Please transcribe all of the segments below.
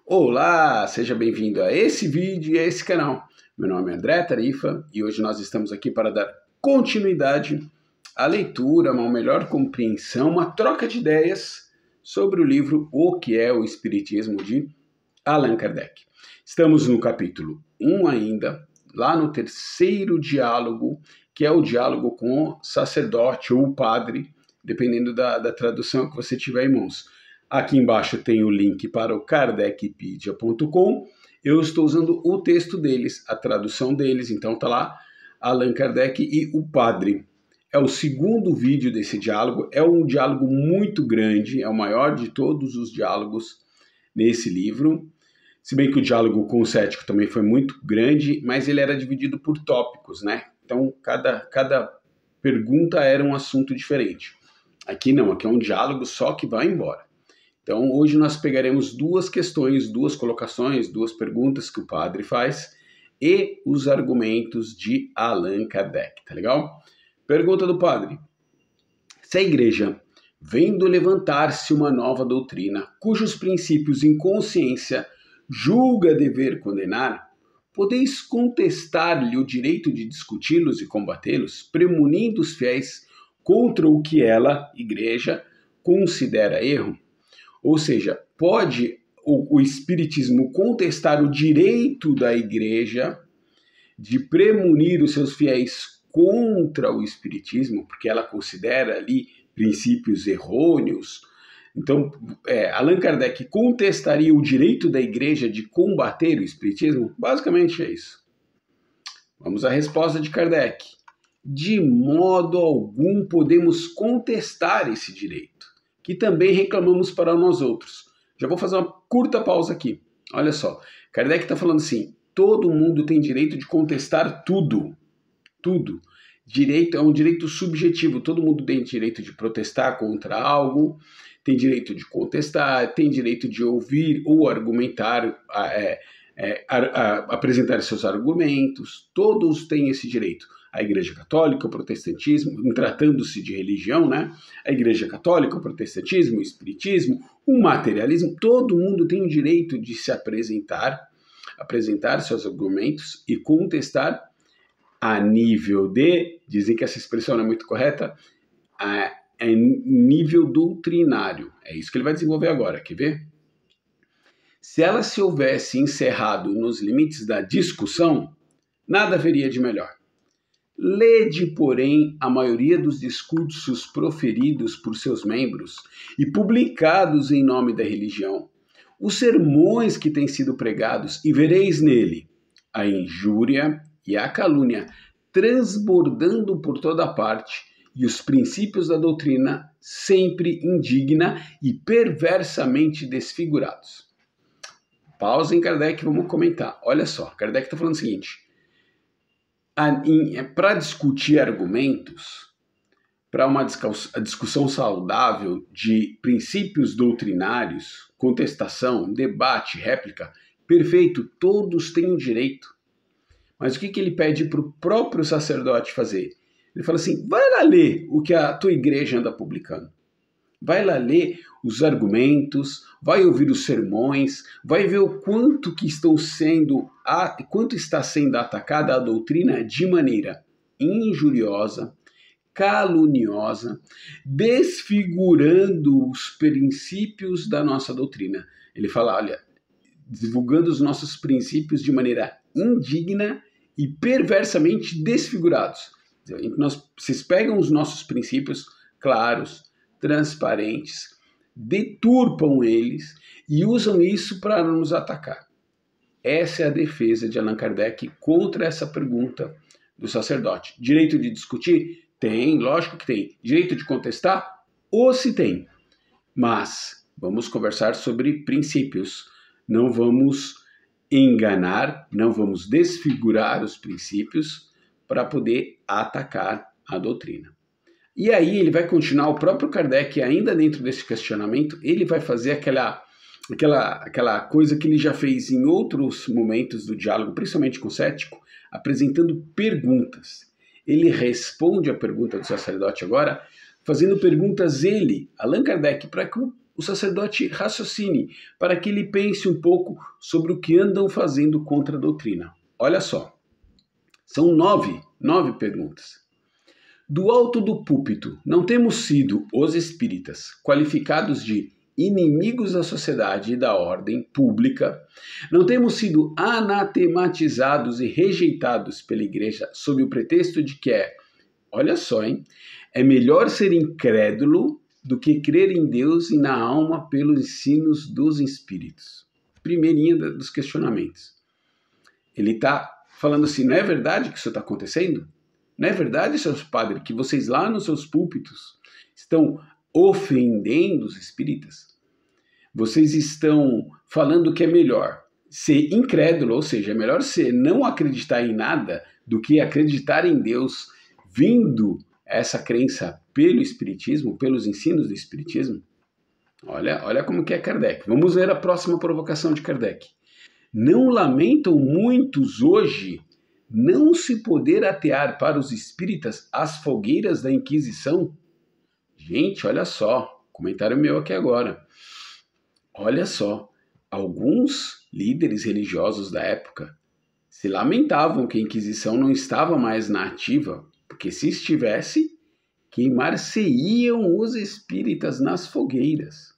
Olá, seja bem-vindo a esse vídeo e a esse canal. Meu nome é André Tarifa e hoje nós estamos aqui para dar continuidade à leitura, uma melhor compreensão, uma troca de ideias sobre o livro O que é o Espiritismo de Allan Kardec. Estamos no capítulo 1 ainda, lá no terceiro diálogo, que é o diálogo com o sacerdote ou o padre, dependendo da tradução que você tiver em mãos. Aqui embaixo tem o link para o kardecpedia.com. Eu estou usando o texto deles, a tradução deles, então tá lá Allan Kardec e o Padre. É o segundo vídeo desse diálogo, é um diálogo muito grande, é o maior de todos os diálogos nesse livro. Se bem que o diálogo com o cético também foi muito grande, mas ele era dividido por tópicos, né? Então cada pergunta era um assunto diferente. Aqui não, aqui é um diálogo só que vai embora. Então, hoje nós pegaremos duas questões, duas colocações, duas perguntas que o padre faz e os argumentos de Allan Kardec, tá legal? Pergunta do padre. Se a igreja, vendo levantar-se uma nova doutrina, cujos princípios em consciência julga dever condenar, podeis contestar-lhe o direito de discuti-los e combatê-los, premunindo os fiéis contra o que ela, igreja, considera erro? Ou seja, pode o Espiritismo contestar o direito da Igreja de premunir os seus fiéis contra o Espiritismo, porque ela considera ali princípios errôneos. Então, Allan Kardec contestaria o direito da Igreja de combater o Espiritismo? Basicamente é isso. Vamos à resposta de Kardec. De modo algum podemos contestar esse direito, que também reclamamos para nós outros. Já vou fazer uma curta pausa aqui. Olha só, Kardec está falando assim, todo mundo tem direito de contestar tudo. Tudo. Direito é um direito subjetivo, todo mundo tem direito de protestar contra algo, tem direito de contestar, tem direito de ouvir ou argumentar, apresentar seus argumentos, todos têm esse direito. A Igreja Católica, o protestantismo, tratando-se de religião, né? A Igreja Católica, o protestantismo, o espiritismo, o materialismo, todo mundo tem o direito de se apresentar seus argumentos e contestar a nível de, dizem que essa expressão não é muito correta, nível doutrinário. É isso que ele vai desenvolver agora, quer ver? Se ela se houvesse encerrado nos limites da discussão, nada haveria de melhor. Lede, porém, a maioria dos discursos proferidos por seus membros e publicados em nome da religião, os sermões que têm sido pregados, e vereis nele a injúria e a calúnia transbordando por toda parte, e os princípios da doutrina sempre indigna e perversamente desfigurados. Pausa em Kardec, vamos comentar. Olha só, Kardec está falando o seguinte, para discutir argumentos, para uma discussão saudável de princípios doutrinários, contestação, debate, réplica, perfeito, todos têm o direito. Mas o que ele pede para o próprio sacerdote fazer? Ele fala assim, vai lá ler o que a tua igreja anda publicando. Vai lá ler os argumentos, vai ouvir os sermões, vai ver o quanto está sendo atacada a doutrina de maneira injuriosa, caluniosa, desfigurando os princípios da nossa doutrina. Ele fala, olha, divulgando os nossos princípios de maneira indigna e perversamente desfigurados. Vocês pegam os nossos princípios claros, transparentes, deturpam eles e usam isso para nos atacar. Essa é a defesa de Allan Kardec contra essa pergunta do sacerdote. Direito de discutir? Tem, lógico que tem. Direito de contestar? Ou se tem. Mas vamos conversar sobre princípios. Não vamos enganar, não vamos desfigurar os princípios para poder atacar a doutrina. E aí ele vai continuar, o próprio Kardec, ainda dentro desse questionamento, ele vai fazer aquela coisa que ele já fez em outros momentos do diálogo, principalmente com o cético, apresentando perguntas. Ele responde a pergunta do sacerdote agora, fazendo perguntas Allan Kardec, para que o o sacerdote raciocine, para que ele pense um pouco sobre o que andam fazendo contra a doutrina. Olha só, são nove perguntas. Do alto do púlpito, não temos sido, os espíritas, qualificados de inimigos da sociedade e da ordem pública, não temos sido anatematizados e rejeitados pela igreja sob o pretexto de que olha só, é melhor ser incrédulo do que crer em Deus e na alma pelos ensinos dos espíritos. Primeirinha dos questionamentos. Ele está falando assim, não é verdade que isso está acontecendo? Não é verdade, seus padres, que vocês lá nos seus púlpitos estão ofendendo os espíritas? Vocês estão falando que é melhor ser incrédulo, ou seja, é melhor ser não acreditar em nada do que acreditar em Deus, vindo essa crença pelo espiritismo, pelos ensinos do espiritismo? Olha como que é Kardec. Vamos ver a próxima provocação de Kardec. Não lamentam muitos hoje não se poder atear para os espíritas as fogueiras da Inquisição? Gente, olha só, comentário meu aqui agora. Olha só, alguns líderes religiosos da época se lamentavam que a Inquisição não estava mais na ativa, porque se estivesse, queimar-se-iam os espíritas nas fogueiras.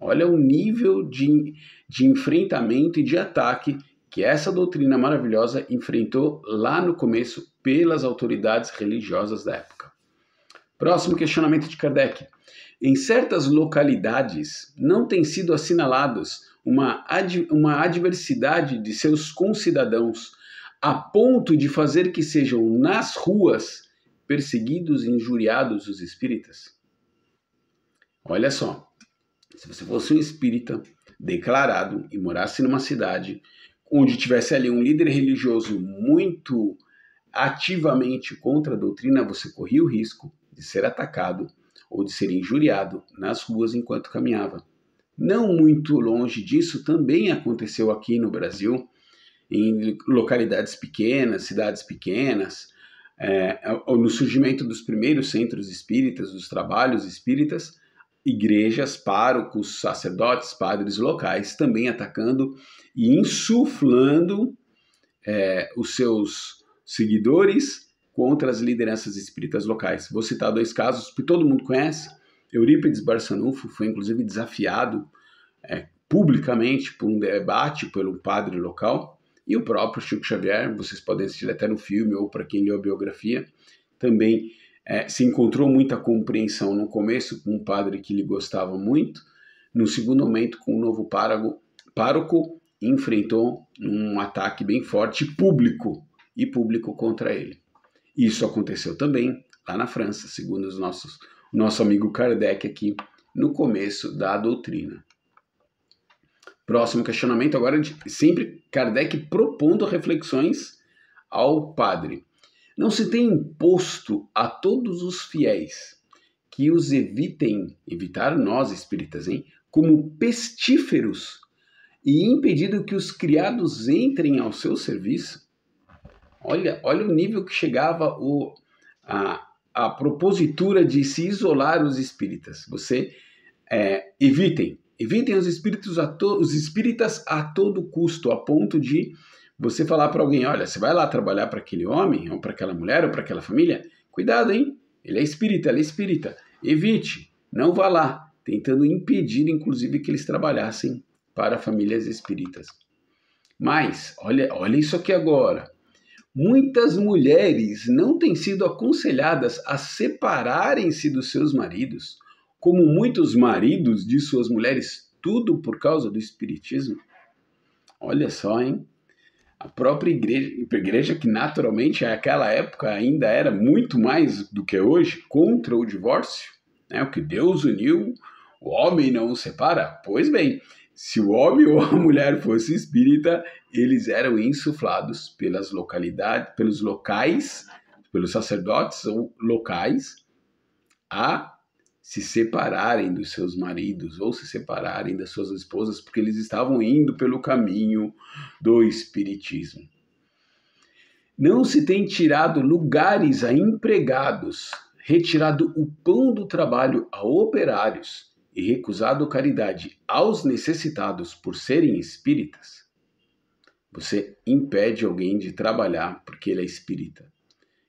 Olha o nível de enfrentamento e de ataque que essa doutrina maravilhosa enfrentou lá no começo pelas autoridades religiosas da época. Próximo questionamento de Kardec. Em certas localidades não tem sido assinalados uma adversidade de seus concidadãos a ponto de fazer que sejam nas ruas perseguidos e injuriados os espíritas? Olha só, se você fosse um espírita declarado e morasse numa cidade onde tivesse ali um líder religioso muito ativamente contra a doutrina, você corria o risco de ser atacado ou de ser injuriado nas ruas enquanto caminhava. Não muito longe disso também aconteceu aqui no Brasil, em localidades pequenas, cidades pequenas, no surgimento dos primeiros centros espíritas, dos trabalhos espíritas, igrejas, párocos, sacerdotes, padres locais também atacando e insuflando os seus seguidores contra as lideranças espíritas locais. Vou citar dois casos que todo mundo conhece. Eurípides Barçanufo foi inclusive desafiado publicamente por um debate pelo padre local, e o próprio Chico Xavier, vocês podem assistir até no filme ou para quem leu a biografia, também se encontrou muita compreensão no começo com um padre que lhe gostava muito, no segundo momento com um novo pároco, enfrentou um ataque bem forte público contra ele. Isso aconteceu também lá na França, segundo o nosso amigo Kardec aqui no começo da doutrina. Próximo questionamento agora, sempre Kardec propondo reflexões ao padre. Não se tem imposto a todos os fiéis que os evitar nós espíritas, como pestíferos e impedido que os criados entrem ao seu serviço? Olha o nível que chegava a propositura de se isolar os espíritas. Você evitem os espíritas a todo custo, a ponto de você falar para alguém, olha, você vai lá trabalhar para aquele homem, ou para aquela mulher, ou para aquela família, cuidado, ele é espírita, ela é espírita, evite, não vá lá, tentando impedir, inclusive, que eles trabalhassem para famílias espíritas. Mas, olha isso aqui agora, muitas mulheres não têm sido aconselhadas a separarem-se dos seus maridos, como muitos maridos de suas mulheres, tudo por causa do espiritismo. Olha só, a própria igreja que naturalmente naquela época ainda era muito mais do que hoje contra o divórcio, o que Deus uniu, o homem não o separa. Pois bem, se o homem ou a mulher fosse espírita, eles eram insuflados pelas localidades, pelos sacerdotes ou locais, a se separarem dos seus maridos ou se separarem das suas esposas, porque eles estavam indo pelo caminho do espiritismo. Não se tem tirado lugares a empregados, retirado o pão do trabalho a operários e recusado caridade aos necessitados por serem espíritas, você impede alguém de trabalhar porque ele é espírita.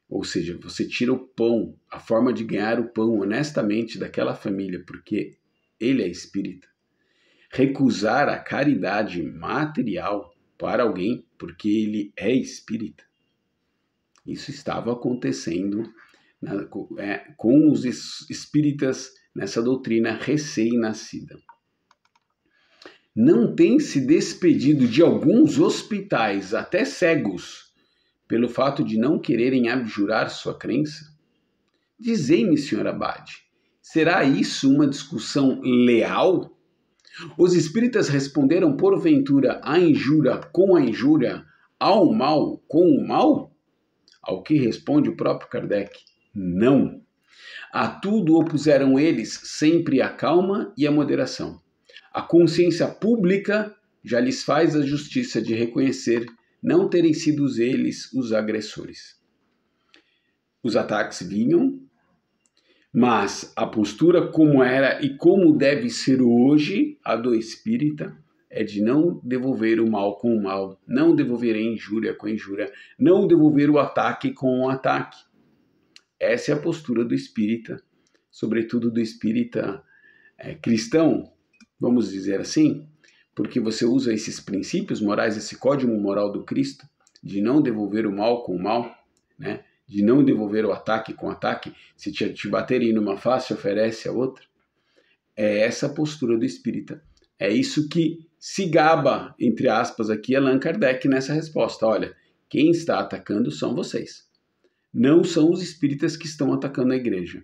Ou seja, você tira o pão, a forma de ganhar o pão honestamente daquela família porque ele é espírita. Recusar a caridade material para alguém porque ele é espírita. Isso estava acontecendo com os espíritas nessa doutrina recém-nascida. Não tem se despedido de alguns hospitais, até cegos, pelo fato de não quererem abjurar sua crença? Dizei-me, Sr. Abade, será isso uma discussão leal? Os espíritas responderam porventura à injúria com a injúria, ao mal com o mal? Ao que responde o próprio Kardec: não. A tudo opuseram eles sempre a calma e a moderação. A consciência pública já lhes faz a justiça de reconhecer não terem sido eles os agressores. Os ataques vinham, mas a postura como era e como deve ser hoje a do espírita é de não devolver o mal com o mal, não devolver a injúria com a injúria, não devolver o ataque com o ataque. Essa é a postura do espírita, sobretudo do espírita cristão, vamos dizer assim, porque você usa esses princípios morais, esse código moral do Cristo, de não devolver o mal com o mal, né? De não devolver o ataque com o ataque. Se te baterem numa face, oferece a outra. É essa a postura do espírita. É isso que se gaba, entre aspas, aqui Allan Kardec nessa resposta. Olha, quem está atacando são vocês. Não são os espíritas que estão atacando a igreja.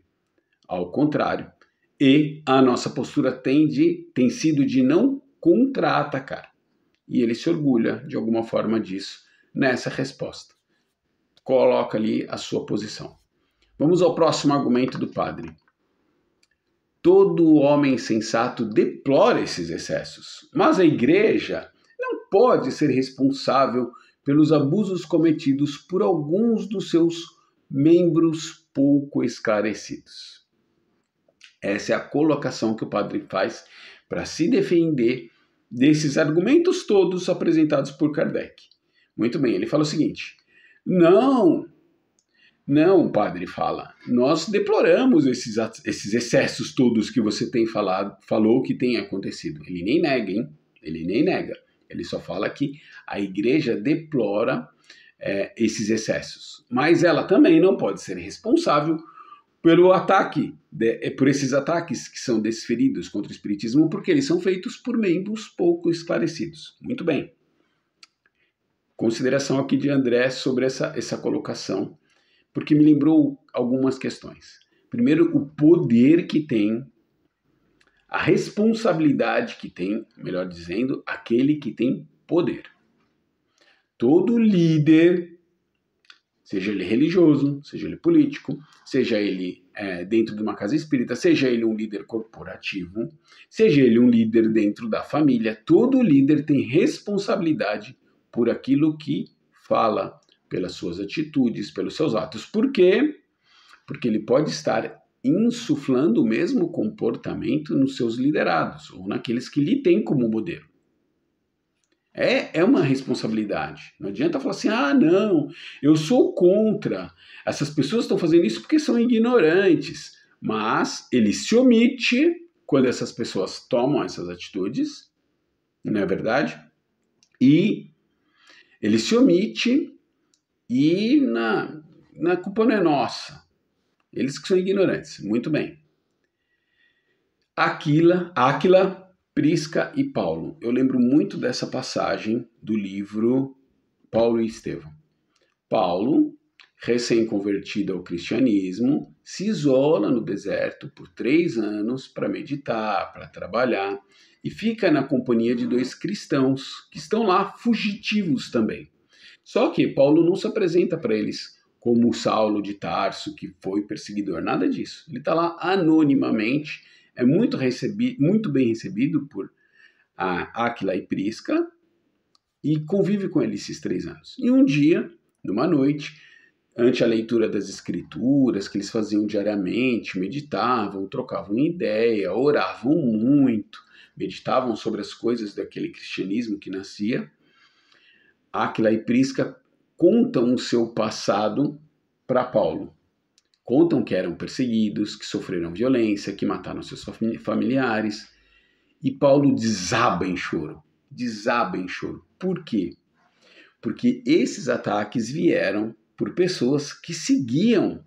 Ao contrário. E a nossa postura tem sido de não contra-atacar. E ele se orgulha, de alguma forma, disso nessa resposta. Coloca ali a sua posição. Vamos ao próximo argumento do padre. Todo homem sensato deplora esses excessos, mas a igreja não pode ser responsável pelos abusos cometidos por alguns dos seus membros pouco esclarecidos. Essa é a colocação que o padre faz para se defender desses argumentos todos apresentados por Kardec. Muito bem, ele fala o seguinte: não, o padre fala, nós deploramos esses excessos todos que você falou que tem acontecido. Ele nem nega, hein? Ele nem nega. Ele só fala que a igreja deplora esses excessos. Mas ela também não pode ser responsável por esses ataques que são desferidos contra o espiritismo, porque eles são feitos por membros pouco esclarecidos. Muito bem. Consideração aqui de André sobre essa colocação, porque me lembrou algumas questões. Primeiro, o poder que tem, a responsabilidade que tem, melhor dizendo, aquele que tem poder. Todo líder, seja ele religioso, seja ele político, seja ele dentro de uma casa espírita, seja ele um líder corporativo, seja ele um líder dentro da família, todo líder tem responsabilidade por aquilo que fala, pelas suas atitudes, pelos seus atos. Por quê? Porque ele pode estar insuflando o mesmo comportamento nos seus liderados, ou naqueles que lhe têm como modelo. É uma responsabilidade. Não adianta falar assim, não, eu sou contra. Essas pessoas estão fazendo isso porque são ignorantes. Mas ele se omite quando essas pessoas tomam essas atitudes, não é verdade? E ele se omite e na culpa não é nossa. Eles que são ignorantes. Muito bem. Áquila, Prisca e Paulo. Eu lembro muito dessa passagem do livro Paulo e Estevão. Paulo, recém-convertido ao cristianismo, se isola no deserto por 3 anos para meditar, para trabalhar, e fica na companhia de 2 cristãos que estão lá fugitivos também. Só que Paulo não se apresenta para eles como Saulo de Tarso, que foi perseguidor, nada disso. Ele está lá anonimamente, é muito bem recebido por Áquila e Prisca, e convive com ele esses 3 anos. E um dia, numa noite, ante a leitura das escrituras, que eles faziam diariamente, meditavam, trocavam ideia, oravam muito, meditavam sobre as coisas daquele cristianismo que nascia, Áquila e Prisca contam o seu passado para Paulo. Contam que eram perseguidos, que sofreram violência, que mataram seus familiares. E Paulo desaba em choro. Desaba em choro. Por quê? Porque esses ataques vieram por pessoas que seguiam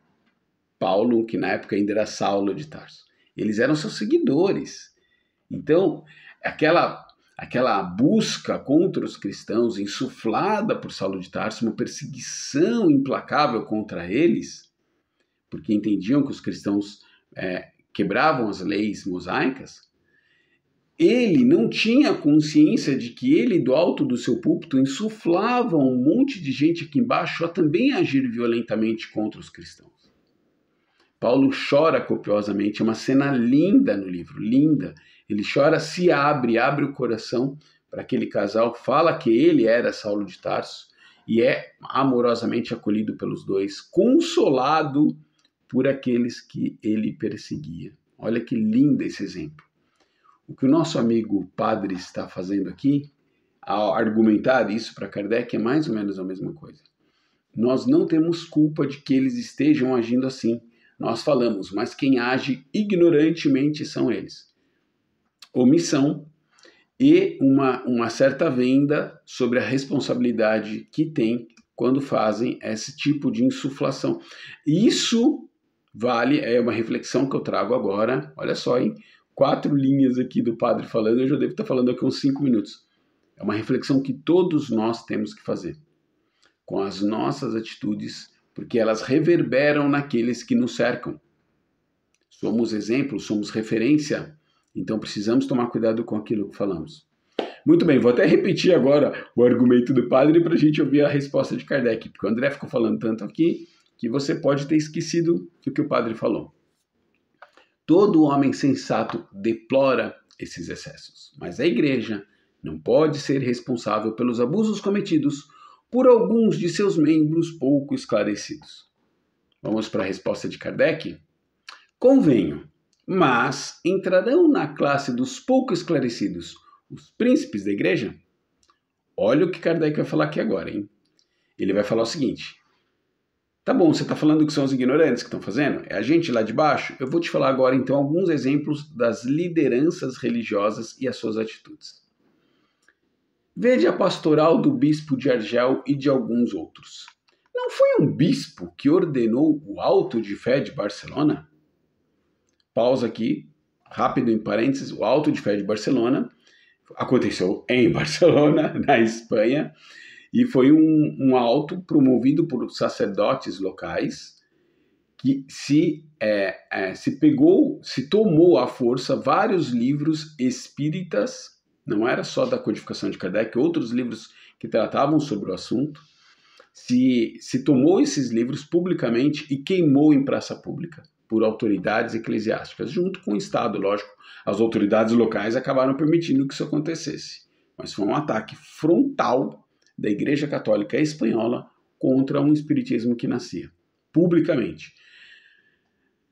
Paulo, que na época ainda era Saulo de Tarso. Eles eram seus seguidores. Então, aquela busca contra os cristãos, insuflada por Saulo de Tarso, uma perseguição implacável contra eles, porque entendiam que os cristãos quebravam as leis mosaicas, ele não tinha consciência de que ele, do alto do seu púlpito, insuflava um monte de gente aqui embaixo a também agir violentamente contra os cristãos. Paulo chora copiosamente, é uma cena linda no livro, linda. Ele chora, se abre o coração para aquele casal, fala que ele era Saulo de Tarso e é amorosamente acolhido pelos dois, consolado por aqueles que ele perseguia. Olha que lindo esse exemplo. O que o nosso amigo padre está fazendo aqui, ao argumentar isso para Kardec, é mais ou menos a mesma coisa. Nós não temos culpa de que eles estejam agindo assim. Nós falamos, mas quem age ignorantemente são eles. Omissão e uma certa venda sobre a responsabilidade que tem quando fazem esse tipo de insuflação. Isso é uma reflexão que eu trago agora, olha só, hein? 4 linhas aqui do padre falando, eu já devo estar falando aqui uns 5 minutos. É uma reflexão que todos nós temos que fazer com as nossas atitudes, porque elas reverberam naqueles que nos cercam. Somos exemplo, somos referência, então precisamos tomar cuidado com aquilo que falamos. Muito bem, vou até repetir agora o argumento do padre para a gente ouvir a resposta de Kardec, porque o André ficou falando tanto aqui que você pode ter esquecido do que o padre falou. Todo homem sensato deplora esses excessos, mas a Igreja não pode ser responsável pelos abusos cometidos por alguns de seus membros pouco esclarecidos. Vamos para a resposta de Kardec? Convenho, mas entrarão na classe dos pouco esclarecidos os príncipes da Igreja? Olha o que Kardec vai falar aqui agora, hein? Ele vai falar o seguinte: tá bom, você está falando que são os ignorantes que estão fazendo? É a gente lá de baixo? Eu vou te falar agora, então, alguns exemplos das lideranças religiosas e as suas atitudes. Vede a pastoral do bispo de Argel e de alguns outros. Não foi um bispo que ordenou o auto de fé de Barcelona? Pausa aqui, rápido em parênteses, o auto de fé de Barcelona aconteceu em Barcelona, na Espanha, e foi um auto promovido por sacerdotes locais que se tomou à força vários livros espíritas, não era só da codificação de Kardec, outros livros que tratavam sobre o assunto, se tomou esses livros publicamente e queimou em praça pública por autoridades eclesiásticas, junto com o Estado, lógico. As autoridades locais acabaram permitindo que isso acontecesse, mas foi um ataque frontal da Igreja Católica Espanhola contra um espiritismo que nascia, publicamente.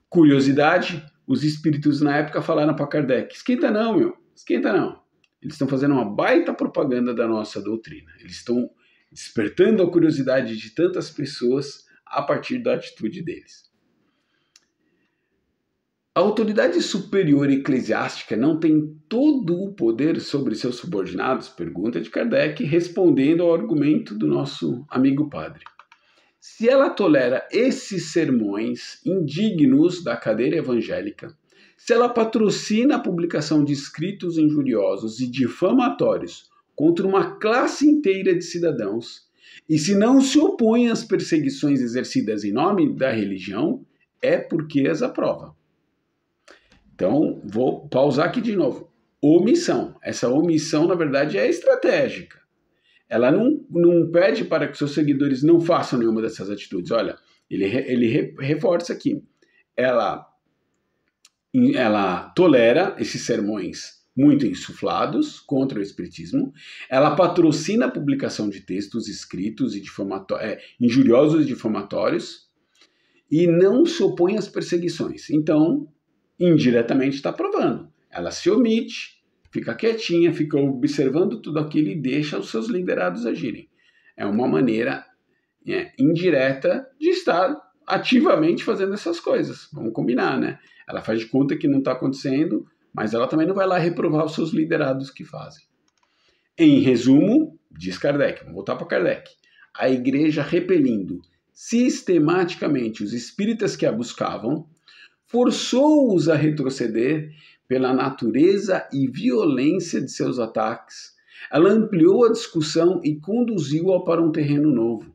Curiosidade, os espíritos na época falaram para Kardec: esquenta não, meu, esquenta não. Eles estão fazendo uma baita propaganda da nossa doutrina. Eles estão despertando a curiosidade de tantas pessoas a partir da atitude deles. A autoridade superior eclesiástica não tem todo o poder sobre seus subordinados? Pergunta de Kardec, respondendo ao argumento do nosso amigo padre. Se ela tolera esses sermões indignos da cadeira evangélica, se ela patrocina a publicação de escritos injuriosos e difamatórios contra uma classe inteira de cidadãos, e se não se opõe às perseguições exercidas em nome da religião, é porque as aprova. Então, vou pausar aqui de novo. Omissão. Essa omissão, na verdade, é estratégica. Ela não pede para que seus seguidores não façam nenhuma dessas atitudes. Olha, ele reforça aqui. Ela tolera esses sermões muito insuflados contra o espiritismo. Ela patrocina a publicação de textos escritos e injuriosos e difamatórios e não se opõe às perseguições. Então, indiretamente está provando. Ela se omite, fica quietinha, fica observando tudo aquilo e deixa os seus liderados agirem. É uma maneira indireta de estar ativamente fazendo essas coisas. Vamos combinar, né? Ela faz de conta que não está acontecendo, mas ela também não vai lá reprovar os seus liderados que fazem. Em resumo, diz Kardec, vamos voltar para Kardec, a igreja repelindo sistematicamente os espíritas que a buscavam, forçou-os a retroceder pela natureza e violência de seus ataques. Ela ampliou a discussão e conduziu-a para um terreno novo.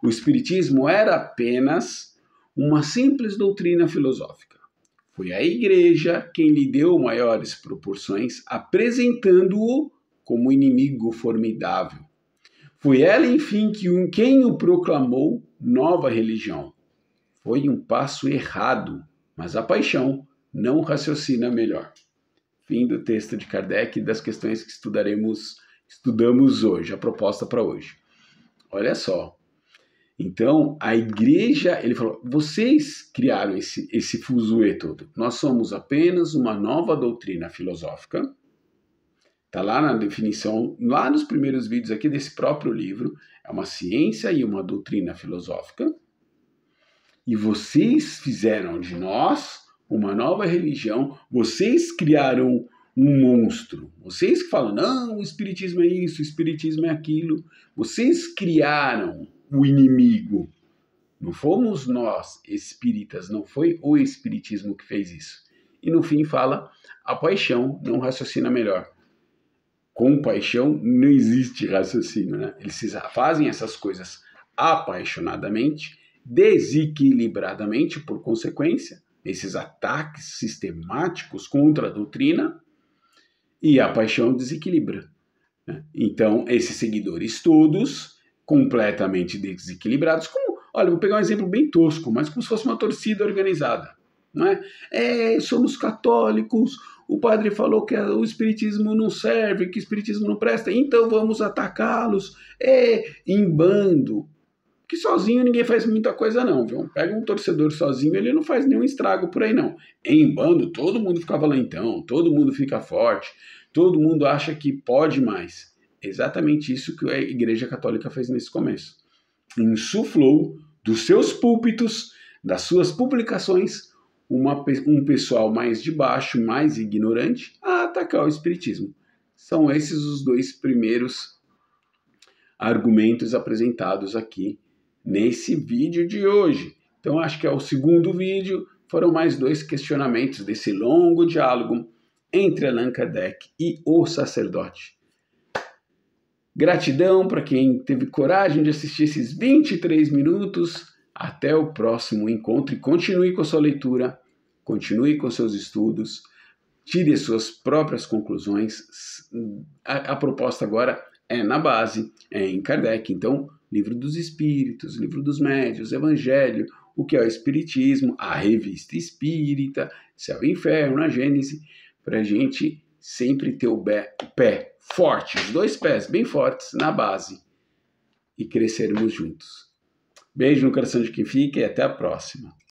O espiritismo era apenas uma simples doutrina filosófica. Foi a igreja quem lhe deu maiores proporções, apresentando-o como inimigo formidável. Foi ela, enfim, quem o proclamou nova religião. Foi um passo errado, mas a paixão não raciocina melhor. Fim do texto de Kardec e das questões que estudamos hoje, a proposta para hoje. Olha só. Então, a igreja, ele falou, vocês criaram esse fuzuê todo. Nós somos apenas uma nova doutrina filosófica. Está lá na definição, lá nos primeiros vídeos aqui desse próprio livro. É uma ciência e uma doutrina filosófica. E vocês fizeram de nós uma nova religião. Vocês criaram um monstro. Vocês que falam, não, o espiritismo é isso, o espiritismo é aquilo. Vocês criaram o inimigo. Não fomos nós espíritas, não foi o espiritismo que fez isso. E no fim fala, a paixão não raciocina melhor. Com paixão não existe raciocínio, né? Eles fazem essas coisas apaixonadamente, desequilibradamente, por consequência, esses ataques sistemáticos contra a doutrina, e a paixão desequilibra. Né? Então, esses seguidores todos, completamente desequilibrados, olha, vou pegar um exemplo bem tosco, mas como se fosse uma torcida organizada. Não é? Somos católicos, o padre falou que o espiritismo não serve, que o espiritismo não presta, então vamos atacá-los em bando. Que sozinho ninguém faz muita coisa não, viu? Pega um torcedor sozinho, ele não faz nenhum estrago por aí não. Em bando, todo mundo fica valentão, todo mundo fica forte, todo mundo acha que pode mais. Exatamente isso que a Igreja Católica fez nesse começo. Insuflou dos seus púlpitos, das suas publicações, um pessoal mais de baixo, mais ignorante, a atacar o espiritismo. São esses os dois primeiros argumentos apresentados aqui nesse vídeo de hoje. Então, acho que é o segundo vídeo. Foram mais dois questionamentos desse longo diálogo entre Allan Kardec e o sacerdote. Gratidão para quem teve coragem de assistir esses 23 minutos. Até o próximo encontro e continue com a sua leitura, continue com seus estudos, tire as suas próprias conclusões. A proposta agora é na base, é em Kardec. Então, Livro dos Espíritos, Livro dos Médiuns, Evangelho, o que é o Espiritismo, a Revista Espírita, Céu e Inferno, a Gênese, para a gente sempre ter o pé forte, os dois pés bem fortes na base e crescermos juntos. Beijo no coração de quem fica e até a próxima.